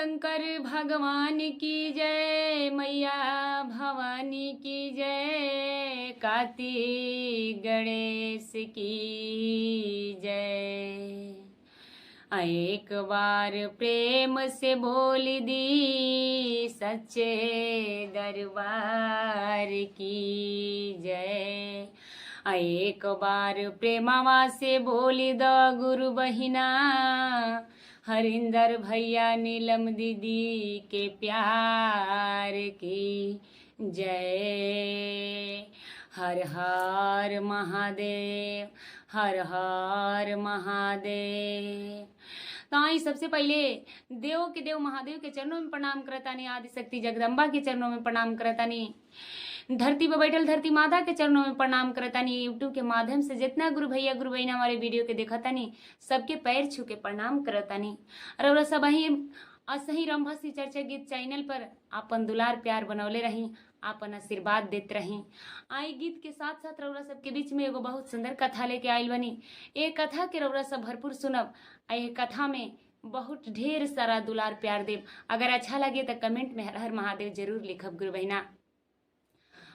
शंकर भगवान की जय, मैया भवानी की जय, कार्तिक गणेश की जय। एक बार प्रेम से बोल दी सच्चे दरबार की जय। एक बार प्रेमवा से बोल द गुरु बहिना, हरिंदर भैया नीलम दीदी के प्यार की जय। हर हर महादेव, हर हर महादेव। तो आई सबसे पहले देव के देव महादेव के चरणों में प्रणाम करतानी, आदिशक्ति जगदम्बा के चरणों में प्रणाम करतानी, धरती पर बैठल धरती माता के चरणों में प्रणाम करतानी। यूट्यूब के माध्यम से जितना गुरु भैया गुरु बहना हमारे वीडियो के देखतानी सबके पैर छू के प्रणाम करतानी। और सब असही रंभसी चर्चा गीत चैनल पर आपन दुलार प्यार बनौले रही, आपन आशीर्वाद देते रही। आई गीत के साथ साथ रउरा सबके बीच में एगो बहुत सुंदर कथा लेके आइल बनी। एक कथा के रउरा सब भरपूर सुनब। आई कथा में बहुत ढेर सारा दुलार प्यार देव। अगर अच्छा लगे तो कमेंट में हर हर महादेव जरूर लिखब गुरु बहना।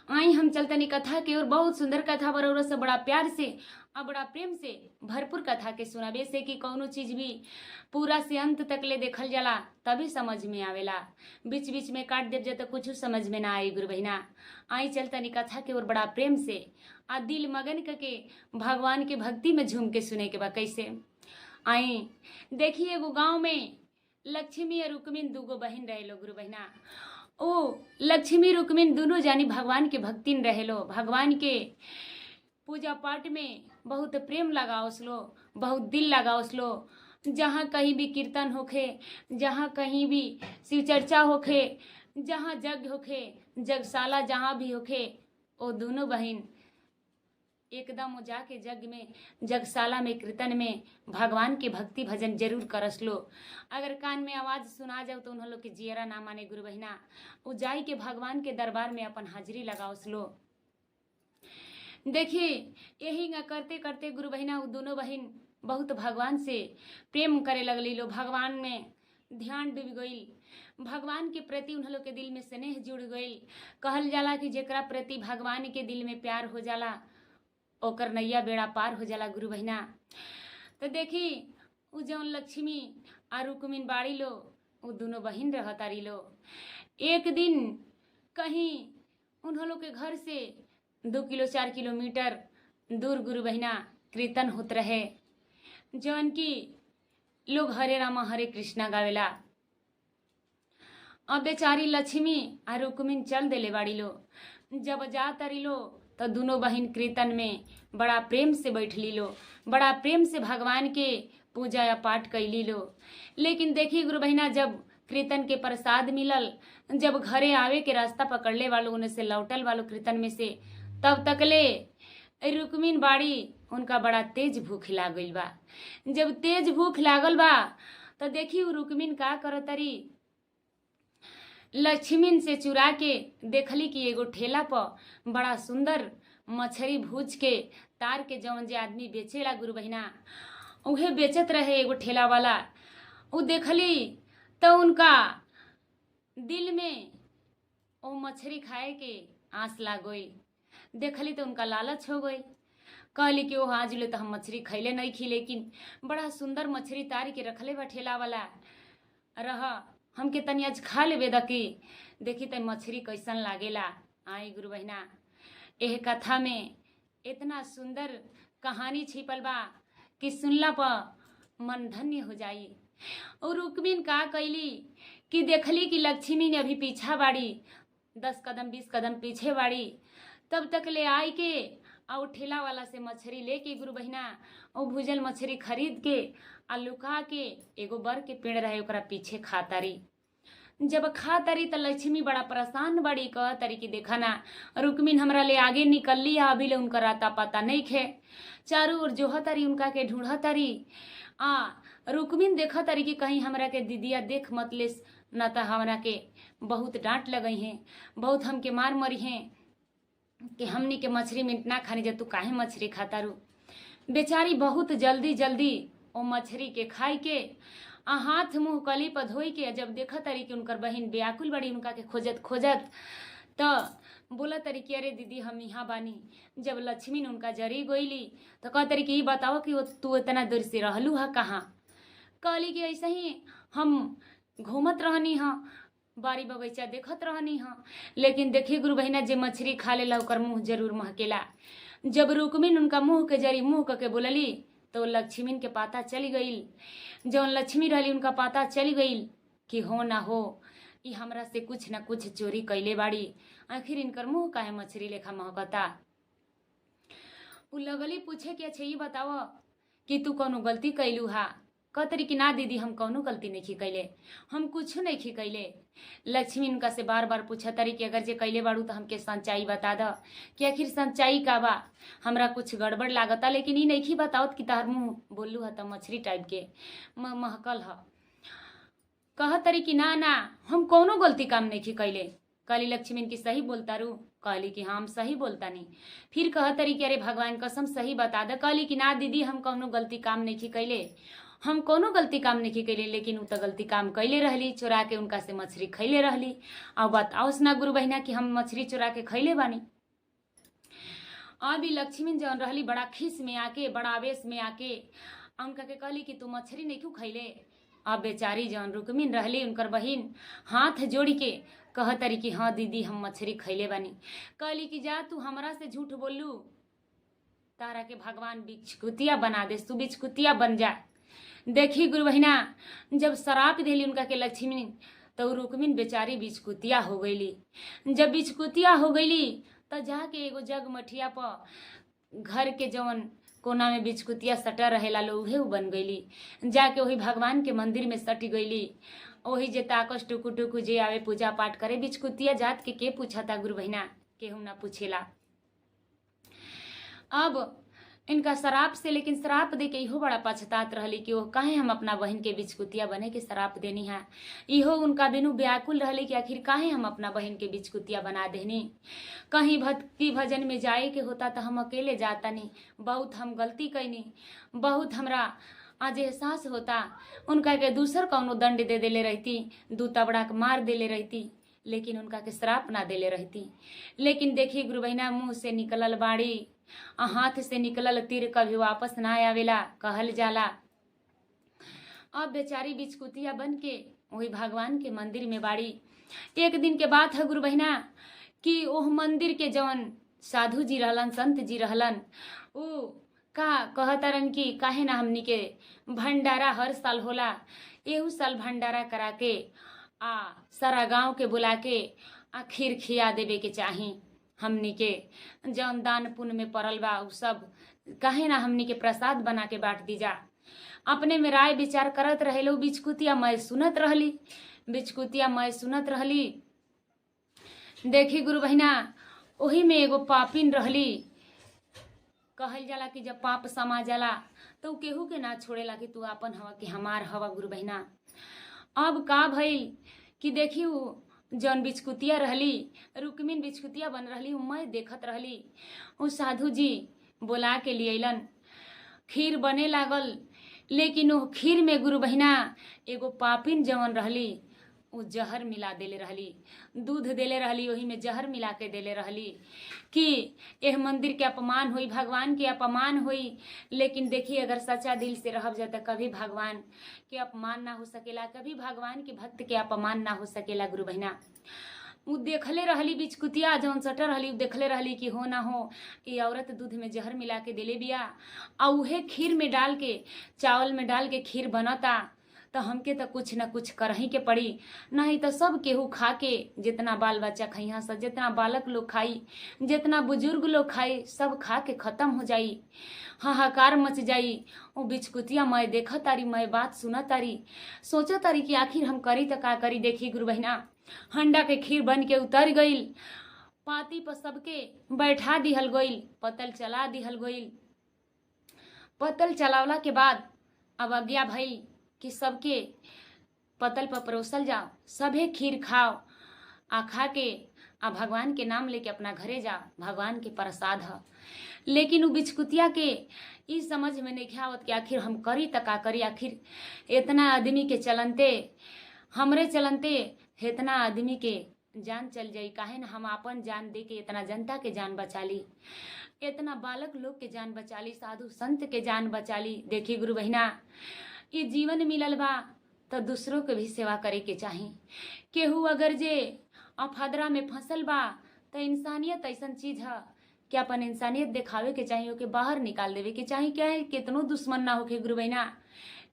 आई हम चलतनी कथा की ओर। बहुत सुंदर कथा बरौरा से बड़ा प्यार से और बड़ा प्रेम से भरपूर कथा के सुनाबे से कि कौनो चीज भी पूरा से अंत तक ले देखल जाला तभी समझ में आवेला। बीच बीच में काट देव तो कुछ समझ में ना आई गुरु बहिना। आई चलतनी कथा के ओर बड़ा प्रेम से आ दिल मगन करके भगवान के भक्ति में झूम के सुने के बा। कैसे आई देखिए, एगो गाँव में लक्ष्मी और रुक्मिन दूगो बहन रहे लो गुरु बहिना। ओ लक्ष्मी रुक्मिन दोनों जानी भगवान के भक्तिन रहेलो, भगवान के पूजा पाठ में बहुत प्रेम लगाओसलो, बहुत दिल लगाओसलो। जहाँ कहीं भी कीर्तन होखे, जहाँ कहीं भी शिव चर्चा होखे, जहाँ यज्ञ होखे, जगशाला जहाँ भी होखे, ओ दोनों बहन एकदम हो जाके जग में जगशाला में कीर्तन में भगवान के भक्ति भजन जरूर करसलो। अगर कान में आवाज सुना जाओ तो उन्हों लोग के जियरा ना माने गुरु बहिना। उ जाई के भगवान के दरबार में अपन हाजिरी लगाओसलो। देखिए यही करते करते गुरु बहिना वो दोनों बहन बहुत भगवान से प्रेम करे लगली लो। भगवान में ध्यान डूब गई, भगवान के प्रति उन्हों लोग के दिल में स्नेह जुड़ गई। कहल जाला कि जेकरा प्रति भगवान के दिल में प्यार हो जाला ओकर नैया बेड़ा पार हो जाला गुरु बहिना। तो देखी उ जौन लक्ष्मी और रुक्मिन बाड़ी लो, वो दोनों बहन रहतारी लो। एक दिन कहीं उन्हों लोग के घर से 2-4 किलोमीटर दूर गुरु बहिना कीर्तन होत रहे, जौन की लोग हरे रामा हरे कृष्णा गावेला। अब बेचारी लक्ष्मी और रुक्मिन चल देले बाड़ी लो। जब जा तरी लो तो दोनों बहन कीर्तन में बड़ा प्रेम से बैठली लो, बड़ा प्रेम से भगवान के पूजा या पाठ कैली लो। लेकिन देखी गुरु बहिना, जब कीर्तन के प्रसाद मिलल, जब घरे आवे के रास्ता पकड़ले वालों उन्हें से लौटल वालों कीर्तन में से, तब तकले रुक्मिन बाड़ी उनका बड़ा तेज भूख लागल बा। जब तेज भूख लागल बा तो देखी रुक्मिन का करतरी, लक्ष्मीन से चुरा के देखली कि एगो ठेला पर बड़ा सुंदर मछली भूज के तार के जौन जे आदमी बेचेला गुरु बहिना, उहे बेचत रहे एगो ठेला वाला। उ देखली तो उनका दिल में ओ मछली खाए के आस लाग गई। देखली तो उनका लालच हो गई। कहली कि ओह आज ले तो हम मछली खैले नहीं खी, लेकिन बड़ा सुंदर मछली तार के रखले बा ठेला वाला, रहा हमके तनी आज खा लेबे दकी, देखी त मछली कैसन लागेला। आई गुरु बहिना, एह कथा में इतना सुंदर कहानी छिपल बा कि सुनला पर मन धन्य हो जाई। और रुक्मिन का कैली कि देखली कि लक्ष्मी ने अभी पीछा बाड़ी, 10 कदम 20 कदम पीछे बाड़ी। तब तक ले आई के और ठेला वाला से मछली लेके गुरु बहिना और भूजल मछली खरीद के आ लुका के एगो बर के पेड़ रहे ओकरा पीछे खातारी। जब खातारी तो लक्ष्मी बड़ा परेशान बड़ी, कह तरी की देखा ना रुक्मिन हमरा ले आगे निकलली है, अभी ले उनका राता पता नहीं खे। चारों ओर जोह तरी उनका के ढूंढ तरी। रुक्मिन देखा तरी कि कहीं हमरा के दीदिया देख मत ले, न तो हमरा के बहुत डांट लगई हैं, बहुत हमके मार मरी हैं कि हमनी के मछली मीट ना खानी, जब तू काहे मछली खाता रू। बेचारी बहुत जल्दी जल्दी ओ मछली के खाई के आ हाथ मुंह कली पर धोई के जब देखा तरी कि उनकर बहन व्याकुल बड़ी उनका के खोजत खोजत तो बोला तरी कि अरे दीदी हम यहाँ बानी। जब लक्ष्मी ने उनका जरी गोइली तो कह तरी कि ये बताओ कि तू इतना दूर से रहलू है कहाँ। कहली कि ऐसे ही हम घूमत रहनी हाँ, बारी बगीचा देखत रहनी हाँ, लेकिन देखी गुरु बहिना जे मछली खा लेला ओकर मुँह जरूर महकेला। जब रुक्मिन उनका मुँह के जरी मुँह करके बोलली तो लक्ष्मी के पता चली गई। जौन लक्ष्मी रहली उनका पता चली गई कि हो ना हो ई हमरा से कुछ न कुछ चोरी कैले बाड़ी, आखिर इनकर मुँह काहे मछली लेखा महकता। उ लगली पूछे कि अच्छा ये बताओ कि तू कौनो गलती कैलू हा। कहतरी कि ना दीदी हम कौनो गलती नहीं कैले, हम कुछ नहीं कैले। लक्ष्मी उनका से बार बार पूछा तरी कि अगर जे कैले बाड़ू तो हमके सच्चाई बता द कि आखिर सच्चाई का बा, हमरा कुछ गड़बड़ लागता लेकिन ई नहीं बताओ कि तार मुँह बोलू है तो मछली टाइप के महकल है। कह तरी कि ना ना हम कौनो गलती काम नहीं कैले। कहली लक्ष्मी की सही बोलता रू। कहली कि हाँ हम सही बोलता नहीं। फिर कह तरी कि अरे भगवान कसम सही बता द। कहली कि ना दीदी हम कौनो गलती काम नहीं कैले, हम कोनो गलती काम नहीं कैले, लेकिन उ तो गलती काम कैले रहली, चोरा के उनका से मछली खैले रहली। अब बताओ ना गुरु बहिना कि हम मछली चोरा के खैले बानी। अभी लक्ष्मी जौन रहली बड़ा खीस में आके बड़ा आवेश में आके उनका के कहली कि तू मछली नहीं क्यों खैले। अब बेचारी जौन रुक्मिन रहली उनकर बहिन हाथ जोड़ी के कह तरी कि हाँ दीदी हम मछली खैले बानी। कहली कि जा तू हमरा से झूठ बोलू, तारा के भगवान बिचकुतिया बना दे, तू बिचकुतिया बन जा। देखी गुरु बहिना जब शराप देली उनका के लक्ष्मी तो रुक्मिन बेचारी बिचकुतिया हो गईली। जब बिचकुतिया हो गईली तो जाके एगो जग मठिया पर घर के जवन कोना में बिचकुतिया सटा रहेला लो उहे बन गईली। जाके वही भगवान के मंदिर में सट गईली। वही जे ताकस टुकु टुकु जे आवे पूजा पाठ करे, बिचकुतिया जात के पूछा था गुरु बहिना, केहू ना पूछेला। अब इनका शराप से, लेकिन शराप दे के इहो बड़ा पछतात रहली कि वो काहे हम अपना बहन के बिचकुतिया बने के शराप देनी है। इहो उनका बिनु व्याकुल रहली कि आखिर काहे हम अपना बहन के बिचकुतिया बना देनी। कहीं भक्ति भजन में जाए के होता तो हम अकेले जाता नहीं, बहुत हम गलती कैनी, बहुत हमरा आज एहसास होता उनका के दूसर कौनो दंड दे देले रहती, दू तबड़ा के मार देले रहती, लेकिन उनका के श्राप ना देले रहती। लेकिन देखी गुरु बहिना मुँह से निकलल बाड़ी आ हाथ से निकलल तीर कभी वापस ना आवेला कहल जाला। अब बेचारी बिचकुतिया बन के वही भगवान के मंदिर में बाड़ी। एक दिन के बात है गुरु बहिना कि ओह मंदिर के जवन साधु जी रहलन, संत जी रहलन, उ का कहतरन कि काहे ना हमनी के भंडारा हर साल होला, एहू साल भंडारा करा के आ सारा गांव के बुला के आ खीर खिया देवे के चाही। हमनी के जौन दान पुण्य में पड़ल बा उ सब काहे ना हमनी के प्रसाद बना के बांट दी जा। अपने में राय विचार करत रहे लो। बिचकुतिया मैं सुनत रहली, बिचकुतिया मैं सुनत रहली। देखी गुरु बहिना वही में एगो पापिन रहली। कहल जाला कि जब पाप समा जाला तो केहू के ना छोड़ेला कि तू अपन हवा कि हमार हवा। गुरु बहिना अब का भइल कि देखी जौन बिचकुतिया रहली, रुक्मिन बिचकुतिया बन रहली, मैं देखत रहली। उ साधु जी बोला के लियलन, खीर बने लागल, लेकिन वो खीर में गुरु बहिना एगो पापिन जवन रहली उ जहर मिला देले रहली, दूध देले रहली, वही में जहर मिला के देले रहली कि यह मंदिर के अपमान हुई, भगवान के अपमान हुई। लेकिन देखिए अगर सच्चा दिल से रह जाता कभी भगवान के अपमान ना हो सकेला, कभी भगवान के भक्त के अपमान ना हो सकेला। गुरु बहिना उ देखले रहली, बिचकुतिया जौन सटर रहली देखले रहली कि हो ना हो ये औरत दूध में जहर मिला के देले बिया आ उहे खीर में डाल के, चावल में डाल के खीर बनता, तो हमके तो कुछ न कुछ करही के पड़ी, नहीं तो सब केहू खा के, जितना बाल बच्चा खइहा सब, जितना बालक लोग खाई, जितना बुजुर्ग लोग खाई, सब खा के खत्म हो जाई, हाहाकार मच जाई। वो बिचकुतिया मैं देखा तारी, मैं बात सुना तारी, सोचा तारी कि आखिर हम करी तो का करी। देखी गुरु बहिना हंडा के खीर बन के उतर गईल, पाती पर सबके बैठा दिहल गईल, पतल चला दिहल गईल। पतल चलावला के बाद अब आज्ञा भई कि सबके पतल पर परोसल जाओ, सभे खीर खाओ, आ खा के आ भगवान के नाम लेके अपना घरे जाओ, भगवान के प्रसाद है। लेकिन वो बिचकुतिया के ई समझ में नहीं आवत कि आखिर हम करी त का करी। आखिर इतना आदमी के चलनते, हमरे चलनते इतना आदमी के जान चल जाई। काहे न हम अपन जान दे के इतना जनता के जान बचा ली, इतना बालक लोग के जान बचा ली, साधु संत के जान बचा ली। देखी गुरु बहिना, ये जीवन मिलल बा तो दूसरों के भी सेवा करे के चाही। केहू अगर जे अफादरा में फंसल बा तो इंसानियत ऐसन चीज है कि अपन इंसानियत दिखावे के चाहिए, ओके बाहर निकाल देवे के चाहिए। क्या है, कितनो दुश्मन ना होखे गुरु बहिना,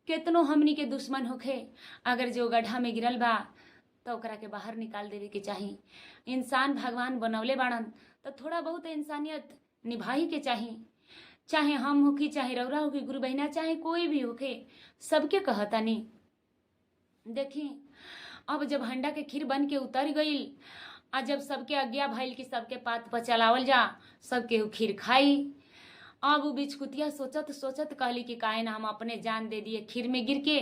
कितनो हमनी के दुश्मन होखे, अगर जो गड्ढा में गिरल बा तो ओकरा के बाहर निकाल देवे के चाहिए। इंसान भगवान बनौले बाड़न तो थोड़ा बहुत इंसानियत निभाही के चाहिए। चाहे हम होखी, चाहे रौरा होखी गुरु बहिना, चाहे कोई भी होखे, सबके कहतानी। देखी अब जब हंडा के खीर बन के उतर गई, आ जब सबके आज्ञा भइल कि सबके पात पर चलावल जा, सबके खीर खाई। अब वो बिचकुतिया सोचत सोचत कहली कि काहे ना हम अपने जान दे दिए खीर में गिर के,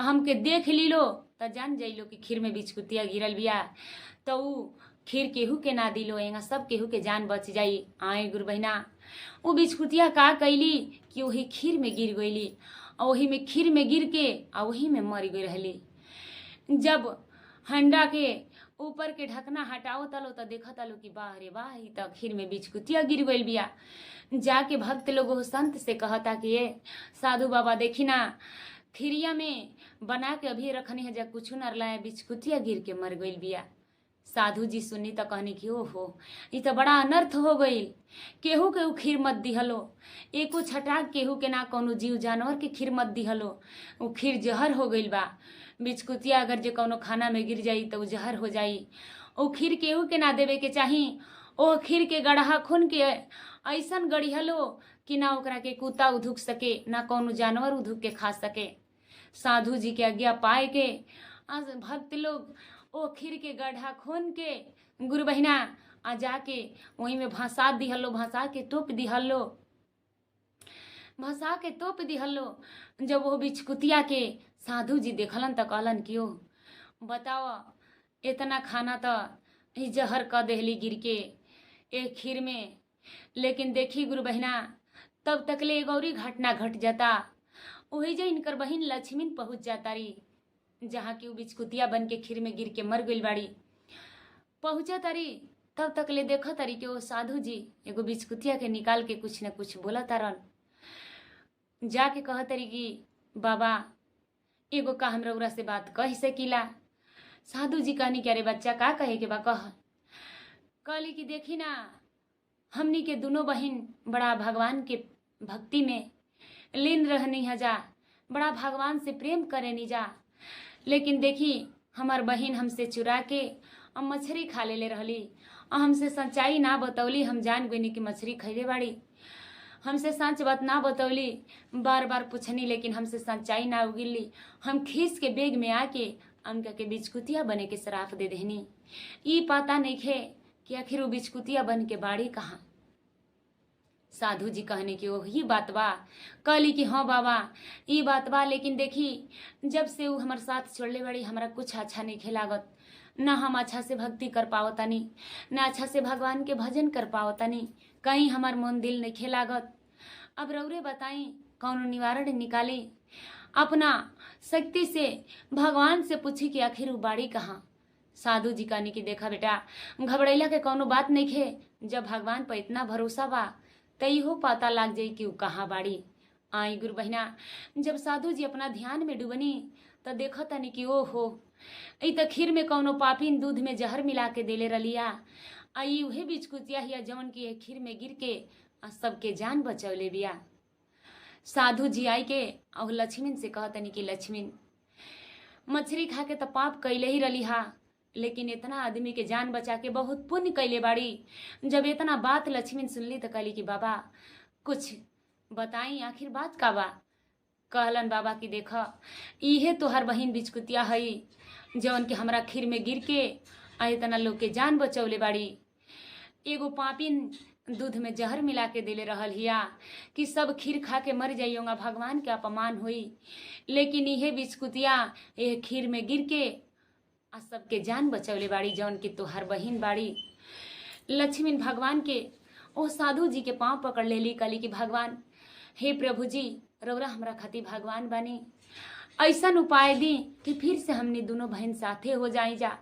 हमके देख ली लो तो जान जाइलो कि खीर में बिचकुतिया गिरल बिया, तो ऊ खीर केहू के ना दिलो, एंगा सब केहू के जान बच जाई। आए गुरु बहिना, वो बिचकुतिया का कैली कि वही खीर में गिर गईली, और वही में खीर में गिर के आ वही में मर गई रहली। जब हंडा के ऊपर के ढकना हटाओ तलो तो देखा तलो कि वाह रे वाह, ई तो खीर में बिचकुतिया गिर गई बिया। जाके भक्त लोग संत से कहता कि ये साधु बाबा देखी ना, खीरिया में बना के अभी रखनी है, जब कुछ न लाए बिचकुतिया गिर के मर गई बिया। साधु जी सुनी तो कहनी कि ओहो, ये तो बड़ा अनर्थ हो गई। केहू के खीर मत दिहलो, एको छटाक केहू के ना कोनो जीव जानवर के खीर मत दिहलो, वो खीर जहर हो गई बा। बिचकुतिया अगर जो कोनो खाना में गिर जाई तो जहर हो जाई। ओ खीर केहू के ना देवे के चाही। ओ खीर के गढ़ा खून के ऐसन गढ़िहलो कि ना ओकरा के कुत्ता उधुक सके, ना कोनो जानवर उधुक के खा सके। साधु जी के आज्ञा पाए के भक्त लोग ओ खीर के गड्ढा खून के गुरु बहिना आ जाके वहीं में भसा दिहलो, भसा के तोप दिहलो, भसा के तोप दिहलो। जब वो बिचकुतिया के साधु जी देखलन तो कहलन कि ओ बताओ, इतना खाना तो जहर क देहली गिर के एक खीर में। लेकिन देखी गुरु बहिना, तब तकले एक औरी घटना घट जाता। वही जो इनकर बहिन लक्ष्मीन पहुंच जाता रही, जहाँ की वो बिचकुतिया बन के खीर में गिर के मर गई बाड़ी। पहुंचा तारी, तब तक ले देखा तारी कि वो साधु जी एगो बिचकुतिया के निकाल के कुछ न कुछ बोला तारन। जाके कह तारी कि बाबा एगो का हम रउरा से बात कह सकीला। साधु जी कहनी कि अरे बच्चा का कहे के बा कह। कहली कि देखी ना, हमनी के दोनों बहन बड़ा भगवान के भक्ति में लीन रहनी है जा, बड़ा भगवान से प्रेम करे नी जा। लेकिन देखी हमार बहन हमसे चुरा के मछली खा ले रहली, हमसे सच्चाई ना बतौली। हम जान गई कि मछली खैले बाड़ी, हमसे सच बात ना बतौली। बार बार पूछनी लेकिन हमसे सच्चाई ना उगिली। हम खींच के बेग में आके उनका के बिचकुतिया बने के शराफ दे देनी। ई पता नहीं खे कि आखिर वो बिचकुतिया बन के बाड़ी कहाँ। साधु जी कहने की वही बात बा। कहली कि हाँ बाबा ई बात बा, लेकिन देखी जब से वो हमारे साथ छोड़ले बड़ी हमरा कुछ अच्छा नहीं खेलागत। ना हम अच्छा से भक्ति कर पावतानी, ना अच्छा से भगवान के भजन कर पावतानी, कहीं हमार मन दिल नहीं खेलागत। अब रउरे बताई कौन निवारण निकाली। अपना शक्ति से भगवान से पूछी कि आखिर वो बाड़ी कहाँ। साधु जी कहनी कि देखा बेटा, घबरैला के कौनो बात नहीं खे। जब भगवान पर इतना भरोसा बा तो इहो पता लाग जाई कि वो कहाँ बाड़ी। आई गुरु बहिना, जब साधु जी अपना ध्यान में डूबनी तो देखो तनी कि ओहो, ई तो खीर में कौनो पापीन दूध में जहर मिला के देले रलिया। आई उहे बिचकुतिया हिया जवन की खीर में गिर के सबके जान बचौले बिया। साधु जी आई के और लक्ष्मीन से कहतनी कि लक्ष्मीन, मछली खा के तो पाप कैले ही रली हा, लेकिन इतना आदमी के जान बचा के बहुत पुण्य कैले बाड़ी। जब इतना बात लक्ष्मीन सुनली तो कहली कि बाबा कुछ बताई आखिर बात का बा। कहलन बाबा की देखा इहे तोहर बहिन बिचकुतिया हई जवन के हमरा खीर में गिर के इतना लोग के जान बचौले बाड़ी। एगो पापिन दूध में जहर मिला के देले रहल हिया कि सब खीर खा के मर जाइयोगा, भगवान के अपमान हुई। लेकिन इहे बिचकुतिया ये खीर में गिर के सबके जान बचौले बाड़ी जौन की तोहर बहिन बाड़ी। लक्ष्मीन भगवान के ओ साधु जी के पांव पकड़ लेली, कहली कि भगवान हे प्रभु जी, रौरा हमरा खातिर भगवान बानी, ऐसा उपाय दी कि फिर से हमने दोनों बहन साथे हो जाई जा,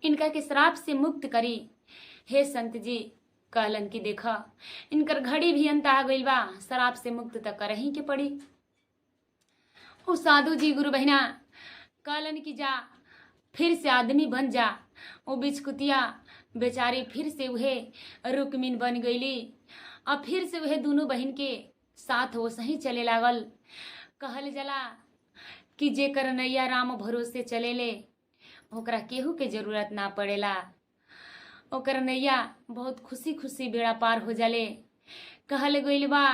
इनका के श्राप से मुक्त करी। हे संत जी कहलन कि देखा इनकर घड़ी भी अंत आ गइल बा, श्राप से मुक्त त करही के पड़ी। ओ साधु जी गुरु बहिना कहलन कि जा फिर से आदमी बन जा। ओ बिचकुतिया बेचारी फिर से उहे रुक्मिन बन गईली। अब फिर से उहे दोनों बहन के साथ वो सही चले लागल। कहल जला कि जेकर नैया राम भरोसे चलेले ओकरा केहू के जरूरत ना पड़ेला, ओकर नैया बहुत खुशी खुशी बेड़ा पार हो जाले। कहल गइल बा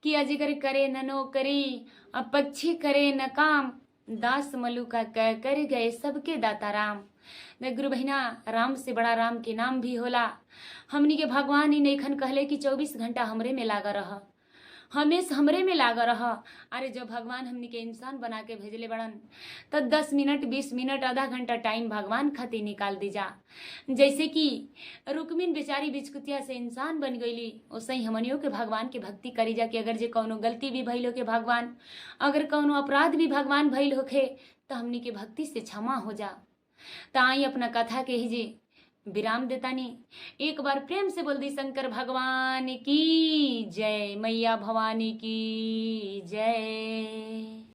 कि अजगर करे न नौकरी, अब पक्षी करे न काम, दास मलुका कह कर गए सबके दाता राम। न गुरु बहिना, राम से बड़ा राम के नाम भी होला। हमनी के भगवान ही नैखन कहले कि 24 घंटा हमरे में लागा रह, हमेशा हमरे में लागा रह। अरे जब भगवान हमनी के इंसान बना के भेजले बड़न तो 10 मिनट 20 मिनट आधा घंटा टाइम भगवान खातिर निकाल दी जा। जैसे कि रुक्मिन बेचारी बिचकुतिया से इंसान बन गईली, वैसे ही हमनियों के भगवान के भक्ति करी जा कि अगर जे कौनो गलती भी भइल होके भगवान, अगर कौनो अपराध भी भगवान भइल होखे तो हमनी के भक्ति से क्षमा हो जा। तो आई अपना कथा के ही जी विराम देतानी। एक बार प्रेम से बोल दी शंकर भगवान की जय, मैया भवानी की जय।